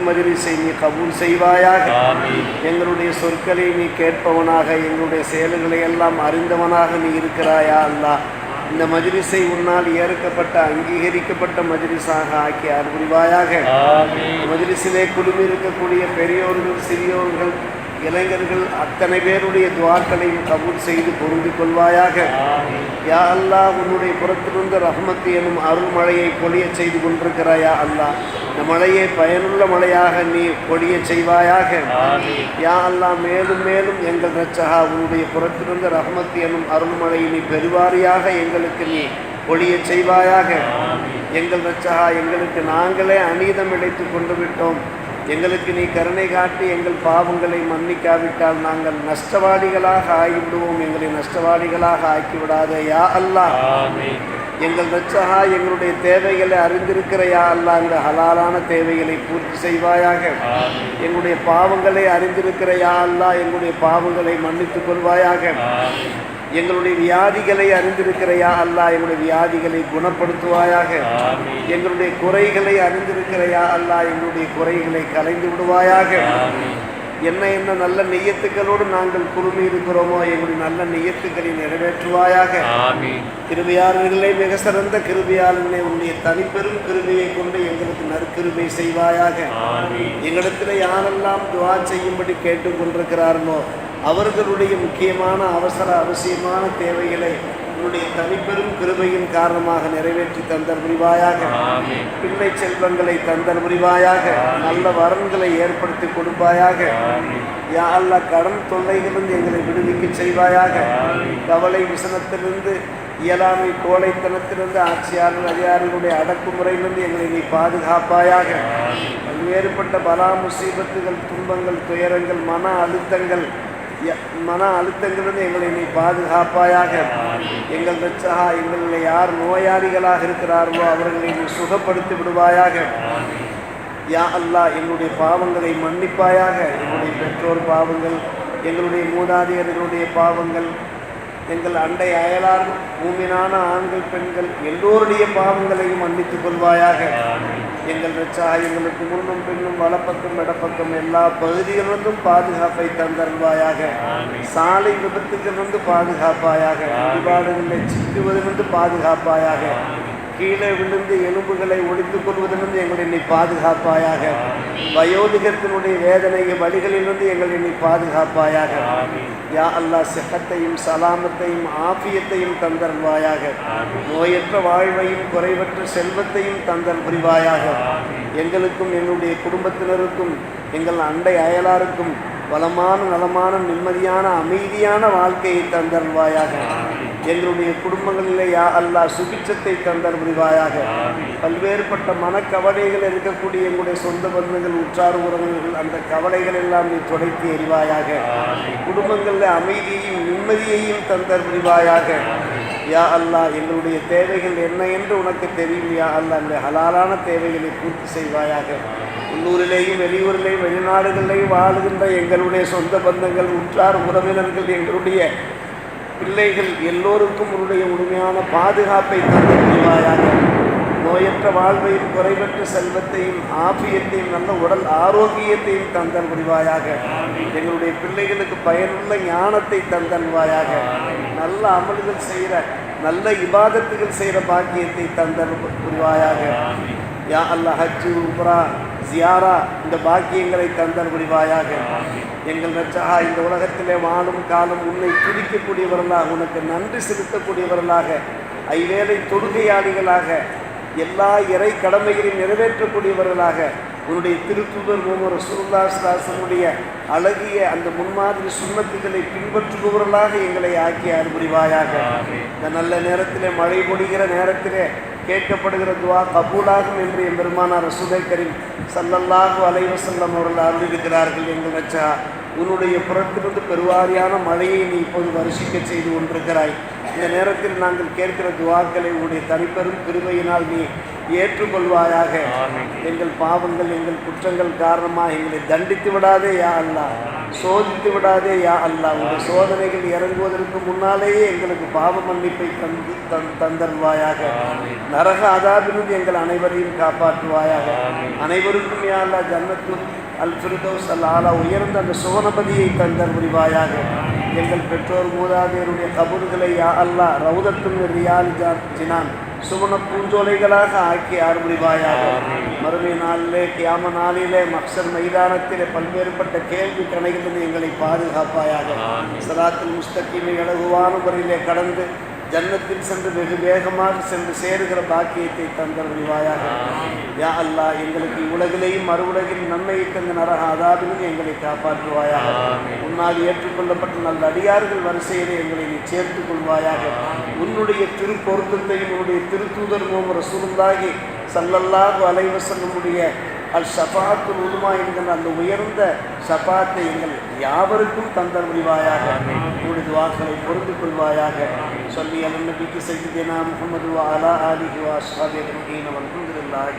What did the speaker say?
மஜ்லிஸை நீ கபூல் செய்வாயாக. எங்களுடைய சொற்களை நீ கேட்பவனாக, எங்களுடைய செயல்களை எல்லாம் அறிந்தவனாக நீ இருக்கிறாயா அல்லாஹ். இந்த மஜ்லிஸை உன்னால் ஏற்கப்பட்ட அங்கீகரிக்கப்பட்ட மஜ்லிஸாக ஆக்கி அருள்வாயாக. மஜ்லிஸிலே குழுமி இருக்கக்கூடிய பெரியோர்கள், சிறியோர்கள், இளைஞர்கள் அத்தனை பேருடைய துஆக்களையும் கபூல் செய்து பொருந்திக் கொள்வாயாக. யா அல்லாஹ், உன்னுடைய புறத்திலிருந்து ரஹ்மத் எனும் அருள் மழையை பொழிய செய்து கொண்டிருக்கிறாயா அல்லாஹ். இந்த மழையை பயனுள்ள மழையாக நீ பொழிய செய்வாயாக. யா அல்லாஹ், மேலும் மேலும் எங்கள் ரட்சகா உன்னுடைய புறத்திலிருந்து ரஹ்மத் எனும் அருள் மழையை நீ பெருவாரியாக எங்களுக்கு நீ பொழிய செய்வாயாக. எங்கள் ரட்சகா, எங்களுக்கு நாங்களே அநீதம் இழைத்து கொண்டு விட்டோம். எங்களுக்கு நீ கருணை காட்டி எங்கள் பாவங்களை மன்னிக்காவிட்டால் நாங்கள் நஷ்டவாளிகளாக ஆகிவிடுவோம். எங்களை நஷ்டவாளிகளாக ஆக்கிவிடாதே யா அல்லாஹ். எங்கள் ரட்சகா, எங்களுடைய தேவைகளை அறிந்திருக்கிற யா அல்லாஹ், இந்த ஹலாலான தேவைகளை பூர்த்தி செய்வாயாக. எங்களுடைய பாவங்களை அறிந்திருக்கிற யா அல்லாஹ், எங்களுடைய பாவங்களை மன்னித்துக் கொள்வாயாக. எங்களுடைய வியாதிகளை அறிந்திருக்கிற யா அல்லாஹ், எங்களுடைய வியாதிகளை குணப்படுத்துவாயாக. எங்களுடைய குறைகளை அறிந்திருக்கிற யா அல்லாஹ், எங்களுடைய குறைகளை கலைந்து விடுவாயாக. என்ன நல்ல நெய்யத்துக்களோடு நாங்கள் குழுமி இருக்கிறோமோ எங்களுடைய நல்ல நெய்யத்துக்களை நிறைவேற்றுவாயாக. கிருபையாளர்களே, மிக சிறந்த கிருபையாளர்களே, உன்னுடைய தனிப்பெரும் கிருபையை கொண்டு எங்களுக்கு நற்கிருபை செய்வாயாக. எங்களிடத்தில் யாரெல்லாம் துஆ செய்யும்படி கேட்டுக் கொண்டிருக்கிறார்களோ அவர்களுடைய முக்கியமான அவசியமான தேவைகளை உன்னுடைய தனிப்பெரும் கிருபையின் காரணமாக நிறைவேற்றி தந்தல் புரிவாயாக. பிள்ளை செல்வங்களை தந்தல் புரிவாயாக. நல்ல வரன்களை ஏற்படுத்தி கொடுப்பாயாக. யா அல்லாஹ், கடன் தொல்லைகளிலிருந்து எங்களை விடுவிக்க செய்வாயாக. கவலை விசனத்திலிருந்து, இயலாமை கோழைத்தனத்திலிருந்து, ஆட்சியாளர் அதிகாரிகளுடைய அடக்குமுறையிலிருந்து எங்களை நீ பாதுகாப்பாயாக. பல்வேறுபட்ட பலா முசீபத்துகள், துன்பங்கள், துயரங்கள், மன அழுத்தங்களிலிருந்து எங்களை நீ பாதுகாப்பாயாக. எங்கள் ரட்சகா, எங்களில் யார் நோயாளிகளாக இருக்கிறார்களோ அவர்களை நீ சுகப்படுத்தி விடுவாயாக. யா அல்லாஹ், எங்களுடைய பாவங்களை மன்னிப்பாயாக. எங்களுடைய பெற்றோர் பாவங்கள், எங்களுடைய மூதாதையர்களுடைய பாவங்கள், எங்கள் அண்டை அயலார் மூமினான ஆண்கள் பெண்கள் எல்லோருடைய பாவங்களையும் மன்னித்துக் கொள்வாயாக. எங்கள் ரட்சகா, எங்களுக்கு முன்னும் பின்னும் வலப்பக்கம் இடப்பக்கம் எல்லா பகுதிகளிலிருந்தும் பாதுகாப்பை தந்தருள்வாயாக. சாலை விபத்துகளிலிருந்து பாதுகாப்பாயாக. வழிபாடுகளை சிக்குவதிலிருந்து பாதுகாப்பாயாக. கீழே விழுந்து எலும்புகளை ஒழித்துக் கொள்வதிலிருந்து எங்களை நீ பாதுகாப்பாயாக. வயோதிகத்தினுடைய வேதனை வழிகளிலிருந்து எங்களை நீ பாதுகாப்பாயாக. யா அல்லாஹ், சிஹத்தையும் சலாமத்தையும் ஆஃபியத்தையும் தந்தருள்வாயாக. நோயற்ற வாழ்வையும் குறைவற்ற செல்வத்தையும் தந்தல் புரிவாயாக. எங்களுக்கும் எங்களுடைய குடும்பத்தினருக்கும் எங்கள் அண்டை அயலாருக்கும் வளமான நலமான நிம்மதியான அமைதியான வாழ்க்கையை தந்தருள்வாயாக. எங்களுடைய குடும்பங்களிலே யா அல்லாஹ் சுபிட்சத்தை தந்தல் புரிவாயாக. பல்வேறுபட்ட மனக்கவலைகள் இருக்கக்கூடிய எங்களுடைய சொந்த பந்தங்கள், உற்றார் உறவினர்கள், அந்த கவலைகள் எல்லாம் நீ துடைத்து எறிவாயாக. குடும்பங்களில் அமைதியையும் நிம்மதியையும் தந்தல் புரிவாயாக. யா அல்லாஹ், எங்களுடைய தேவைகள் என்ன என்று உனக்கு தெரியும் யா அல்லாஹ். அந்த ஹலாலான தேவைகளை பூர்த்தி செய்வாயாக. உள்ளூரிலேயும் வெளியூரிலேயும் வெளிநாடுகளிலேயும் வாழுகின்ற எங்களுடைய சொந்த பந்தங்கள், உற்றார் உறவினர்கள், எங்களுடைய பிள்ளைகள் எல்லோருக்கும் உன்னுடைய முழுமையான பாதுகாப்பை தந்து புரிவாயாக. நோயற்ற வாழ்வையும் குறைவற்ற செல்வத்தையும் ஆபியத்தையும் நல்ல உடல் ஆரோக்கியத்தையும் தந்தல் புரிவாயாக. எங்களுடைய பிள்ளைகளுக்கு பயனுள்ள ஞானத்தை தந்தல்வாயாக. நல்ல அமல்கள் செய்கிற, நல்ல இபாதத்துகள் செய்கிற பாக்கியத்தை தந்தல் புரிவாயாக. யா அல்லாஹ், ஹஜ்ஜு, உம்ரா, ஜியாரா இந்த பாக்கியங்களை தந்தல் புரிவாயாக. எங்கள் ரட்சகா, இந்த உலகத்திலே வாழும் காலம் உன்னை துதிக்கக்கூடியவர்களாக, உனக்கு நன்றி செலுத்தக்கூடியவர்களாக, ஐவேளை தொழுகையாளிகளாக, எல்லா இறை கடமைகளையும் நிறைவேற்றக்கூடியவர்களாக, உன்னுடைய திருத்தூதர் முஹம்மது ரசூலுல்லாஹி ஸல்லல்லாஹு அலைஹி வஸல்லம் அழகிய அந்த முன்மாதிரி சுன்னத்துகளை பின்பற்றுபவர்களாக எங்களை ஆக்கி அருள்புரிவாயாக. இந்த நல்ல நேரத்திலே, மழை பொழிகிற நேரத்திலே கேட்கப்படுகிற துஆ கபூலாகும் என்று என் பெருமானார் ரசூலுல்லாஹி கரீம் ஸல்லல்லாஹு அலைஹி வஸல்லம் அவர்கள் அருளியிருக்கிறார்கள். எங்கள் ரட்சகா, உன்னுடைய புறத்திலிருந்து பெருவாரியான மழையை நீ இப்போது வருஷிக்க செய்து கொண்டிருக்கிறாய். இந்த நேரத்தில் நாங்கள் கேட்கிற துவாக்களை உடைய தனிப்பெரும் கிருபையினால் நீ ஏற்றுக்கொள்வாயாக. எங்கள் பாவங்கள் எங்கள் குற்றங்கள் காரணமாக எங்களை தண்டித்து விடாதே யா அல்லாஹ், சோதித்து விடாதே யா அல்லாஹ். உடைய சோதனைகள் இறங்குவதற்கு முன்னாலேயே எங்களுக்கு பாவ மன்னிப்பை தந்தருவாயாக. நரக அதாபிலிருந்து எங்கள் அனைவரையும் காப்பாற்றுவாயாக. அனைவருக்கும் யா அல்லாஹ் ஜன்னத்துல் அல் ஃபிர்தௌஸ் அல் ஆலா உயர்ந்த அந்த சுவனபதியை தந்தர் புரிவாயாக. எங்கள் பெற்றோர் மூதாதையருடைய கபூர்களை யா அல்லாஹ் ரவுதத்தும் ரியால் ஜினான் சுவன பூஞ்சோலைகளாக ஆக்கி அருள்புரிவாயாக. மறுமை நாளிலே கியாம நாளிலே மக்சர் மைதானத்திலே பல்வேறுபட்ட கேள்வி கணைகளில் எங்களை பாதுகாப்பாயாக. ஸிராத்துல் முஸ்தகீமை இலகுவான முறையிலே கடந்து ஜன்னத்தில் சென்று வெகு வேகமாக சென்று சேருகிற பாக்கியத்தை தந்தருள்வாயாக. யா அல்லாஹ் எங்களுக்கு உலகிலேயும் மறுவுலகில் நன்மையை தந்த நரக அதாபிலும் எங்களை காப்பாற்றுவாயாக. உன்னால் ஏற்றுக்கொள்ளப்பட்ட நல்ல அடியார்கள் வரிசையிலே எங்களை நீ சேர்த்துக் கொள்வாயாக. உன்னுடைய திருப்பொருத்தத்தையும் உன்னுடைய திருத்தூதர் முஹம்மது ரசூலுல்லாஹி ஸல்லல்லாஹு அலைஹி வஸல்லமுடைய அல் ஷஃபாத்துல் உதுமா என்கிற அந்த உயர்ந்த ஷஃபாத்தை எங்கள் யாவருக்கும் தந்தர் புரிவாயாக. உன்னுடைய துஆக்களை பொறுத்து கொள்வாயாக. சொல்லி அலன் நபிக்கு சய்யிதினா முஹம்மது வ அலா ஆலிஹி வ அஸ்ஹாபிஹி அஜ்மஈன் வல்ஹம்துலில்லாஹ்.